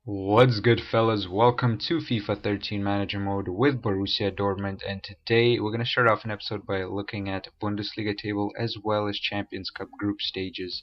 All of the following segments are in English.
What's good, fellas? Welcome to FIFA 13 Manager Mode with Borussia Dortmund, and today we're going to start off an episode by looking at Bundesliga table as well as Champions Cup group stages.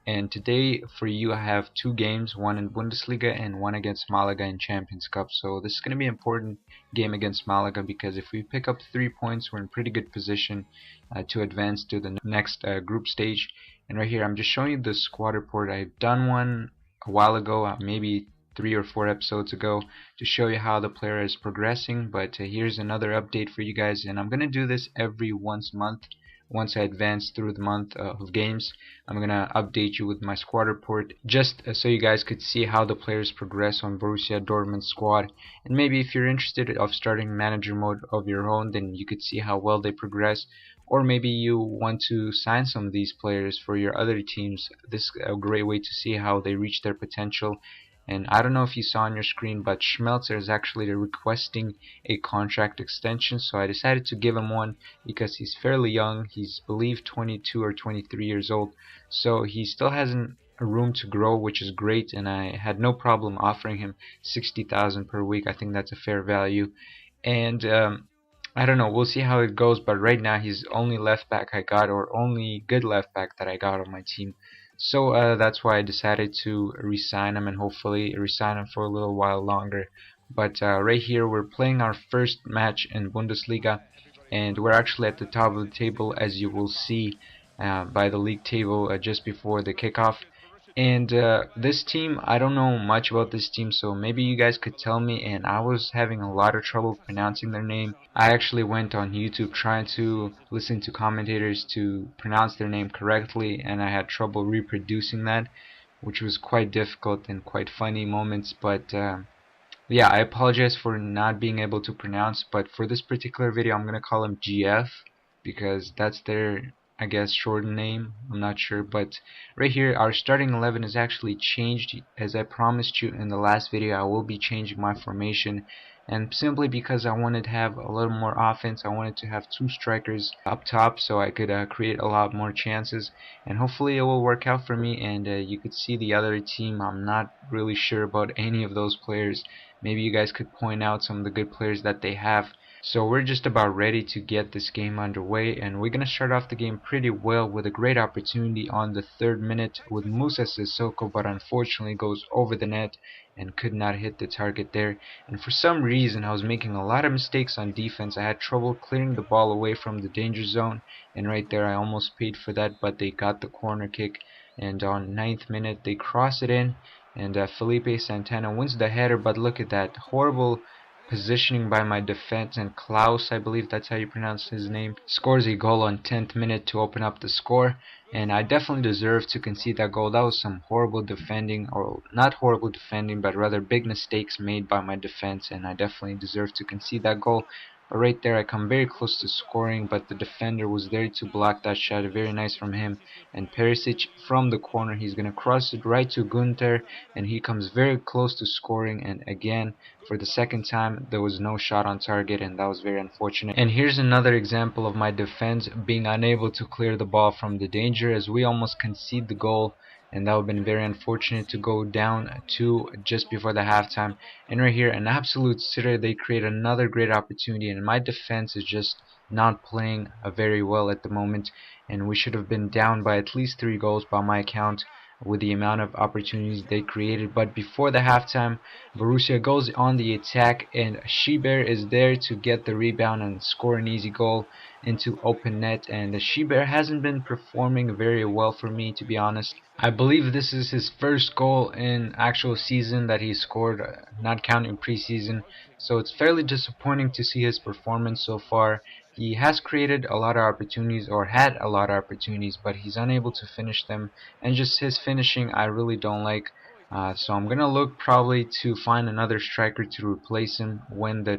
And today for you I have two games, one in Bundesliga and one against Malaga in Champions Cup. So this is going to be an important game against Malaga because if we pick up 3 points, we're in pretty good position to advance to the next group stage. And right here I'm just showing you the squad report. I've done one a while ago, maybe 3 or 4 episodes ago, to show you how the player is progressing, but here's another update for you guys, and I'm gonna do this every once a month. Once I advance through the month of games, I'm gonna update you with my squad report, just so you guys could see how the players progress on Borussia Dortmund's squad. And maybe if you're interested of starting manager mode of your own, then you could see how well they progress. Or maybe you want to sign some of these players for your other teams. This is a great way to see how they reach their potential. And I don't know if you saw on your screen, but Schmelzer is actually requesting a contract extension, so I decided to give him one because he's fairly young. He's believed 22 or 23 years old, so he still has a room to grow, which is great, and I had no problem offering him 60,000 per week. I think that's a fair value. And I don't know, we'll see how it goes, but right now he's only left back I got, or only good left back that I got on my team. So that's why I decided to resign him and hopefully resign him for a little while longer. But right here we're playing our first match in Bundesliga, and we're actually at the top of the table, as you will see by the league table just before the kickoff. And this team, I don't know much about this team, so maybe you guys could tell me. And I was having a lot of trouble pronouncing their name. I actually went on YouTube trying to listen to commentators to pronounce their name correctly, and I had trouble reproducing that, which was quite difficult and quite funny moments. But yeah, I apologize for not being able to pronounce, but for this particular video I'm gonna call them GF because that's their, I guess, shortened name. I'm not sure, but right here our starting 11 is actually changed. As I promised you in the last video, I will be changing my formation, and simply because I wanted to have a little more offense, I wanted to have 2 strikers up top so I could create a lot more chances, and hopefully it will work out for me. And you could see the other team, I'm not really sure about any of those players. Maybe you guys could point out some of the good players that they have. So we're just about ready to get this game underway, and we're going to start off the game pretty well with a great opportunity on the 3rd minute with Musa Sissoko, but unfortunately goes over the net and could not hit the target there. And for some reason I was making a lot of mistakes on defense. I had trouble clearing the ball away from the danger zone, and right there I almost paid for that, but they got the corner kick, and on 9th minute they cross it in, and Felipe Santana wins the header. But look at that horrible positioning by my defense, and Klaus, I believe that's how you pronounce his name, scores a goal on 10th minute to open up the score. And I definitely deserve to concede that goal. That was some horrible defending, or not horrible defending, but rather big mistakes made by my defense, and I definitely deserve to concede that goal. But right there I come very close to scoring, but the defender was there to block that shot. Very nice from him. And Perisic from the corner, he's going to cross it right to Gunther, and he comes very close to scoring. And again, for the second time, there was no shot on target, and that was very unfortunate. And here's another example of my defense being unable to clear the ball from the danger, as we almost concede the goal, and that would have been very unfortunate to go down 2 just before the halftime. And right here, an absolute sitter, they create another great opportunity, and my defense is just not playing very well at the moment, and we should have been down by at least 3 goals by my account with the amount of opportunities they created. But before the halftime, Borussia goes on the attack, and Schieber is there to get the rebound and score an easy goal into open net. And Schieber hasn't been performing very well for me, to be honest. I believe this is his first goal in actual season that he scored, not counting preseason, so it's fairly disappointing to see his performance so far. He has created a lot of opportunities, or had a lot of opportunities, but he's unable to finish them, and just his finishing I really don't like. So I'm gonna look probably to find another striker to replace him when the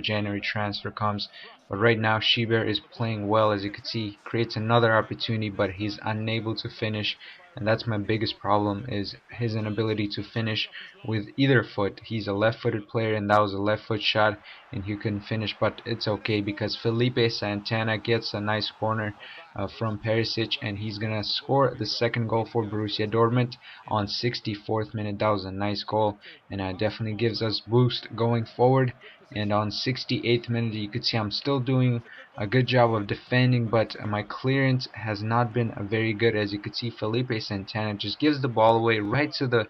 January transfer comes. But right now Schieber is playing well. As you can see, he creates another opportunity, but he's unable to finish, and that's my biggest problem, is his inability to finish with either foot. He's a left-footed player, and that was a left foot shot, and he couldn't finish, but it's okay because Felipe Santana gets a nice corner from Perisic, and he's gonna score the second goal for Borussia Dortmund on 64th minute. That was a nice goal, and definitely gives us boost going forward. And on 68th minute, you could see I'm still doing a good job of defending, but my clearance has not been very good. As you could see, Felipe Santana just gives the ball away right to the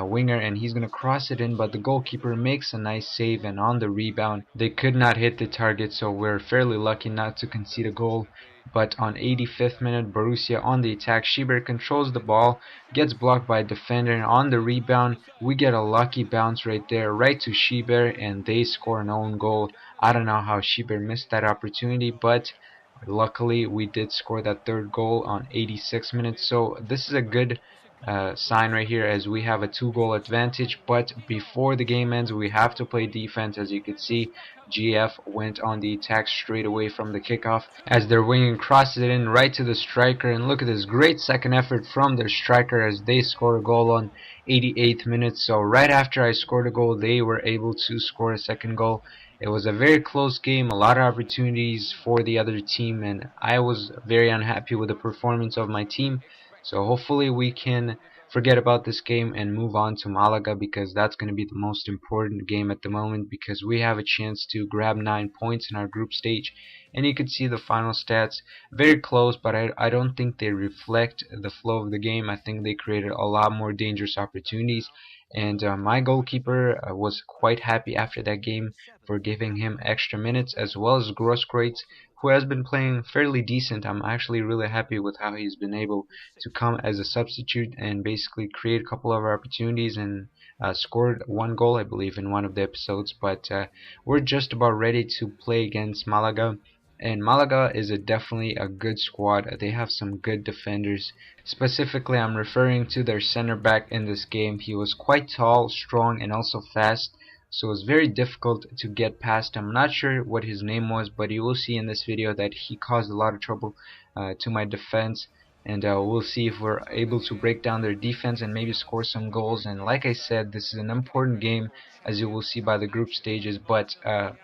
winger, and he's going to cross it in, but the goalkeeper makes a nice save, and on the rebound they could not hit the target, so we're fairly lucky not to concede a goal. But on 85th minute, Borussia on the attack, Schieber controls the ball, gets blocked by a defender, and on the rebound we get a lucky bounce right there, right to Schieber, and they score an own goal. I don't know how Schieber missed that opportunity, but luckily we did score that third goal on 86 minutes. So this is a good sign right here, as we have a 2-goal advantage. But before the game ends, we have to play defense. As you can see, GF went on the attack straight away from the kickoff as their winger crosses it in right to the striker, and look at this great second effort from their striker as they score a goal on 88th minute. So right after I scored a goal, they were able to score a second goal. It was a very close game, a lot of opportunities for the other team, and I was very unhappy with the performance of my team. So hopefully we can forget about this game and move on to Malaga, because that's going to be the most important game at the moment, because we have a chance to grab 9 points in our group stage. And you can see the final stats, very close, but I don't think they reflect the flow of the game. I think they created a lot more dangerous opportunities, and my goalkeeper was quite happy after that game for giving him extra minutes, as well as Grosskreutz, who has been playing fairly decent. I'm actually really happy with how he's been able to come as a substitute and basically create a couple of opportunities, and scored 1 goal, I believe, in one of the episodes. But we're just about ready to play against Malaga. And Malaga is definitely a good squad. They have some good defenders. Specifically, I'm referring to their center back in this game. He was quite tall, strong, and also fast, so it was very difficult to get past him. I'm not sure what his name was, but you will see in this video that he caused a lot of trouble to my defense. And we'll see if we're able to break down their defense and maybe score some goals. And like I said, this is an important game, as you will see by the group stages. But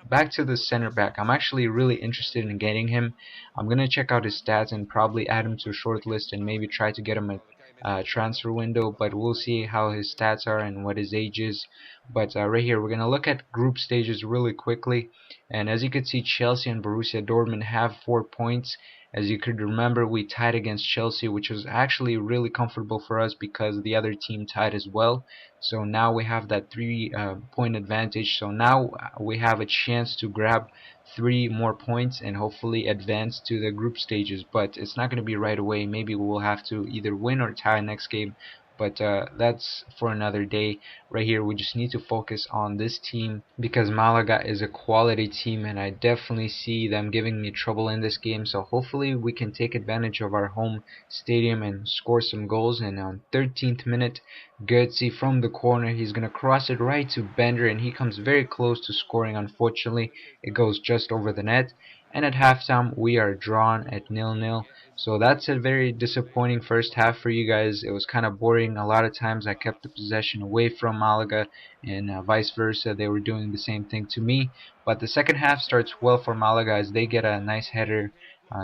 back to the center back, I'm actually really interested in getting him. I'm gonna check out his stats and probably add him to a short list and maybe try to get him a transfer window, but we'll see how his stats are and what his age is. But right here we're gonna look at group stages really quickly, and as you can see, Chelsea and Borussia Dortmund have 4 points. As you could remember, we tied against Chelsea, which was actually really comfortable for us because the other team tied as well. So now we have that 3 point advantage. So now we have a chance to grab 3 more points and hopefully advance to the group stages. But it's not going to be right away. Maybe we will have to either win or tie next game. But that's for another day. Right here we just need to focus on this team, because Malaga is a quality team and I definitely see them giving me trouble in this game. So hopefully we can take advantage of our home stadium and score some goals. And on 13th minute, Goetze from the corner, he's going to cross it right to Bender, and he comes very close to scoring. Unfortunately, it goes just over the net. And at halftime we are drawn at 0-0. So that's a very disappointing first half for you guys. It was kind of boring. A lot of times I kept the possession away from Malaga, and vice versa. They were doing the same thing to me. But the second half starts well for Malaga as they get a nice header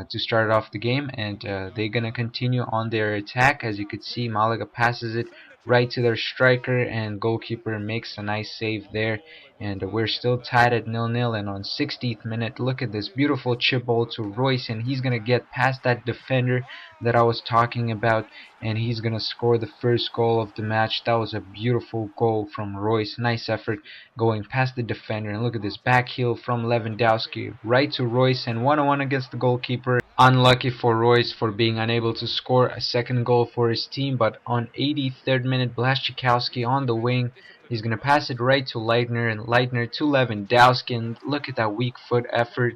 to start off the game, and they're going to continue on their attack. As you could see, Malaga passes it right to their striker, and goalkeeper makes a nice save there, and we're still tied at 0-0. And on 60th minute, look at this beautiful chip ball to Royce, and he's gonna get past that defender that I was talking about, and he's gonna score the first goal of the match. That was a beautiful goal from Royce. Nice effort going past the defender, and look at this back heel from Lewandowski right to Royce, and 1-1 against the goalkeeper. Unlucky for Royce for being unable to score a second goal for his team. But on 83rd minute, Blaszczykowski on the wing, he's going to pass it right to Leitner, and Leitner to Lewandowski, and look at that weak foot effort.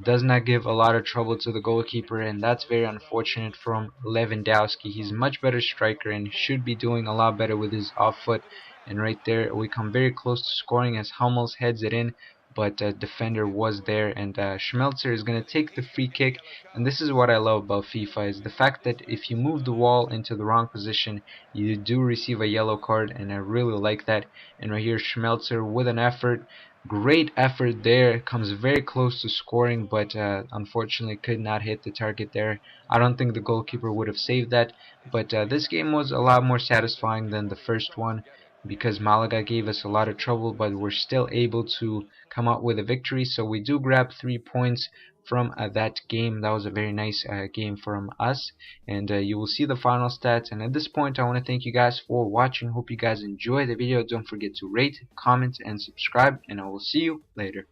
Does not give a lot of trouble to the goalkeeper, and that's very unfortunate from Lewandowski. He's a much better striker and should be doing a lot better with his off foot. And right there we come very close to scoring as Hummels heads it in, but defender was there, and Schmelzer is going to take the free kick. And this is what I love about FIFA, is the fact that if you move the wall into the wrong position, you do receive a yellow card, and I really like that. And right here, Schmelzer with an effort, Great effort there, comes very close to scoring, but unfortunately could not hit the target there. I don't think the goalkeeper would have saved that, but this game was a lot more satisfying than the first one because Malaga gave us a lot of trouble, but we're still able to come out with a victory. So we do grab 3 points from that game. That was a very nice game from us, and you will see the final stats. And at this point, I want to thank you guys for watching. Hope you guys enjoy the video. Don't forget to rate, comment, and subscribe, and I will see you later.